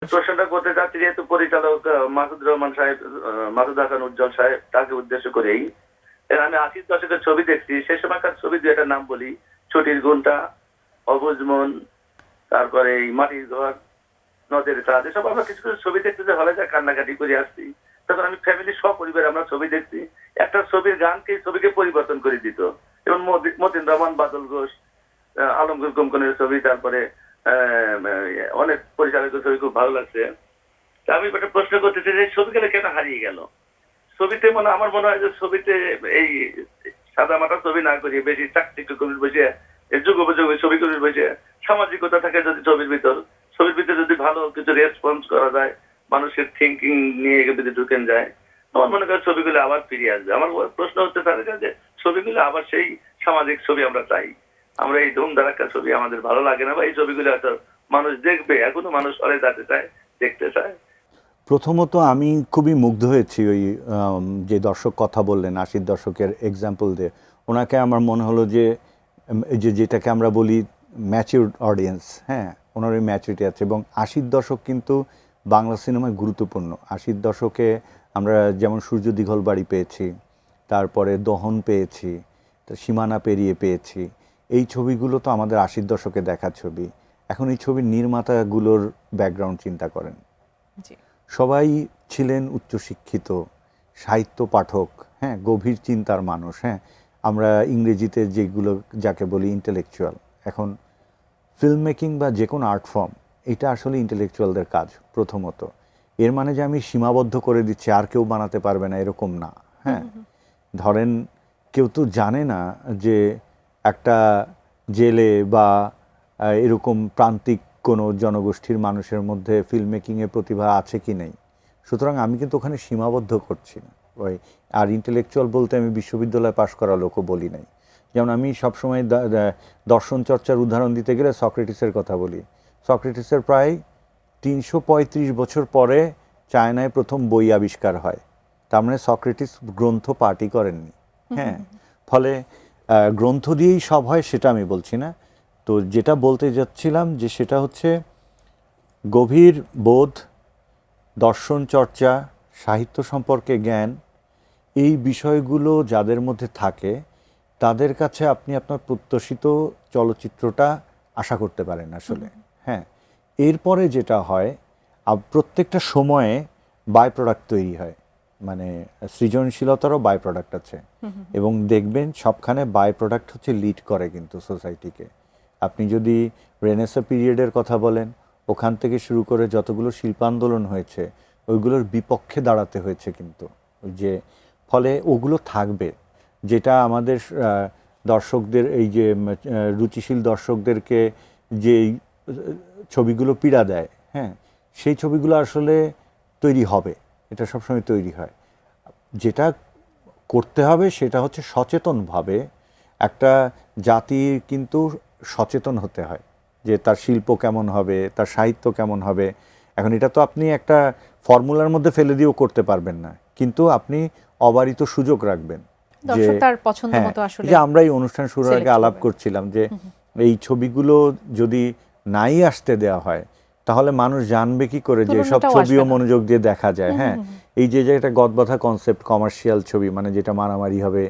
প্রশ্নটা করতে চাচ্ছি যেহেতু পরিচালক মাসুদ রহমান সাহেব, মাসুদ হাসান উজ্জ্বল সাহেব, তাকে উদ্দেশ্য করেই আমি ৮০ দশকের ছবি দেখছি। সে সময়কার ছবি দু একটা নাম বলি: ছুটির ঘন্টা, অবুঝ মন, তারপরে এই মাটির ঘর, নদের কাজ। এসব আমরা কিছু কিছু ছবি দেখতে যে হলে যা কান্নাকাটি করে আসছি। তখন আমি ফ্যামিলি সপরিবার আমরা ছবি দেখছি। একটা ছবির গানকে ছবিকে পরিবর্তন করে দিত। যেমন মতিন রহমান, বাদল ঘোষ, আলমগীর কোমকনের ছবি, তারপরে অনেক পরিচালকের ছবি খুব ভালো লাগছে। তা আমি একটা প্রশ্ন করতেছি যে ছবিগুলো কেন হারিয়ে গেল? ছবিতে আমার মনে হয় যে ছবিতে এই সাদা মাটা ছবি না করিয়ে বেশি চাকচিক্য কবির বসে, যুগোপযোগী ছবি কবির বসে, সামাজিকতা থাকে যদি ছবির ভিতরে যদি ভালো কিছু রেসপন্স করা যায়, মানুষের থিঙ্কিং নিয়ে যদি ঢুকেন যায়, আমার মনে করি ছবিগুলো আবার ফিরে আসবে। আমার প্রশ্ন হচ্ছে তাদের যে ছবিগুলো আবার সেই সামাজিক ছবি আমরা চাই। আমরা এই ধুম ধারাক্কা ছবি আমাদের ভালো লাগে না, বা এই ছবিগুলো হয়তো মানুষ দেখবে, এখনো মানুষ হলে যেতে চায়, দেখতে চায়। প্রথমত আমি খুবই মুগ্ধ হয়েছি ওই যে দর্শক কথা বললেন ৮০ দশকের এক্সাম্পল দিয়ে। ওনাকে আমার মনে হলো যে যেটাকে আমরা বলি ম্যাচিউর অডিয়েন্স, হ্যাঁ, ওনার ওই ম্যাচুরিটি আছে। এবং ৮০ দশক কিন্তু বাংলা সিনেমায় গুরুত্বপূর্ণ। ৮০ দশকে আমরা যেমন সূর্য দীঘল বাড়ি পেয়েছি, তারপরে দহন পেয়েছি, সীমানা পেরিয়ে পেয়েছি। এই ছবিগুলো তো আমাদের ৮০ দশকে দেখা ছবি। এখন এই ছবির নির্মাতাগুলোর ব্যাকগ্রাউন্ড চিন্তা করেন। সবাই ছিলেন উচ্চশিক্ষিত সাহিত্য পাঠক, হ্যাঁ, গভীর চিন্তার মানুষ। হ্যাঁ, আমরা ইংরেজিতে যেগুলো যাকে বলি ইন্টেলেকচুয়াল। এখন ফিল্ম মেকিং বা যে কোনো আর্ট ফর্ম, এটা আসলে ইন্টেলেকচুয়ালদের কাজ প্রথমত। এর মানে যে আমি সীমাবদ্ধ করে দিচ্ছি আর কেউ বানাতে পারবে না, এরকম না। হ্যাঁ, ধরেন কেউ তো জানে না যে একটা জেলে বা এরকম প্রান্তিক কোনো জনগোষ্ঠীর মানুষের মধ্যে ফিল্ম মেকিংয়ের প্রতিভা আছে কি নেই। সুতরাং আমি কিন্তু ওখানে সীমাবদ্ধ করছি না। ওই আর ইন্টেলেকচুয়াল বলতে আমি বিশ্ববিদ্যালয়ে পাশ করা লোকও বলি নাই। যেমন আমি সবসময় দর্শন চর্চার উদাহরণ দিতে গেলে সক্রেটিসের কথা বলি। সক্রেটিসের প্রায় ৩৩৫ বছর পরে চায়নায় প্রথম বই আবিষ্কার হয়। তার মানে সক্রেটিস গ্রন্থ পাঠই করেননি। হ্যাঁ, ফলে গ্রন্থ দিয়েই সব হয় সেটা আমি বলছি না। তো যেটা বলতে যাচ্ছিলাম যে সেটা হচ্ছে গভীর বোধ, দর্শন চর্চা, সাহিত্য সম্পর্কে জ্ঞান, এই বিষয়গুলো যাদের মধ্যে থাকে তাদের কাছে আপনি আপনার প্রত্যাশিত চলচ্চিত্রটা আশা করতে পারেন আসলে। হ্যাঁ, এরপরে যেটা হয় প্রত্যেকটা সময়ে বাই প্রোডাক্ট তৈরি হয়, মানে সৃজনশীলতারও বাই প্রোডাক্ট আছে। এবং দেখবেন সবখানে বাই প্রোডাক্ট হচ্ছে লিড করে কিন্তু সোসাইটিকে। আপনি যদি রেনেসাঁ পিরিয়ডের কথা বলেন, ওখান থেকে শুরু করে যতগুলো শিল্পান্দোলন হয়েছে ওইগুলোর বিপক্ষে দাঁড়াতে হয়েছে কিন্তু। ওই যে ফলে ওগুলো থাকবে, যেটা আমাদের দর্শকদের এই যে রুচিশীল দর্শকদেরকে যে ছবিগুলো পীড়া দেয়, হ্যাঁ, সেই ছবিগুলো আসলে তৈরি হবে, এটা সবসময় তৈরি হয়। যেটা করতে হবে সেটা হচ্ছে সচেতনভাবে একটা জাতির কিন্তু সচেতন হতে হয় যে তার শিল্প কেমন হবে, তার সাহিত্য কেমন হবে। এখন এটা তো আপনি একটা ফর্মুলার মধ্যে ফেলে দিয়েও করতে পারবেন না, কিন্তু আপনি অবারিত সুযোগ রাখবেন যে হ্যাঁ, যে আমরা এই অনুষ্ঠান শুরুর আগে আলাপ করছিলাম যে এই ছবিগুলো যদি নাই আসতে দেওয়া হয় তাহলে মানুষ জানবে কি করে যে সব ছবিও মনোযোগ দিয়ে দেখা যায়। হ্যাঁ, এই যে একটা গদবাঁধা কনসেপ্ট কমার্শিয়াল ছবি, মানে যেটা মারামারি হবে,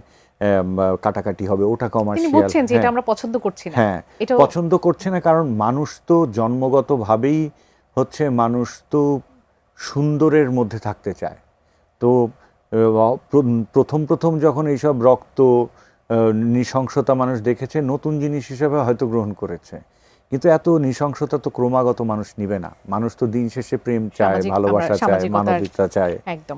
কাটাকাটি হবে, ওটা কমার্শিয়াল। হ্যাঁ, পছন্দ করছে না, কারণ মানুষ তো জন্মগতভাবেই হচ্ছে মানুষ তো সুন্দরের মধ্যে থাকতে চায়। তো প্রথম যখন এইসব রক্ত নৃশংসতা মানুষ দেখেছে, নতুন জিনিস হিসেবে হয়তো গ্রহণ করেছে, কিন্তু এত নৃশংসতা তো ক্রমাগত মানুষ নিবে না। মানুষ তো দিন শেষে প্রেম চায়, ভালোবাসা চায়, মানবিকতা চায়। একদম।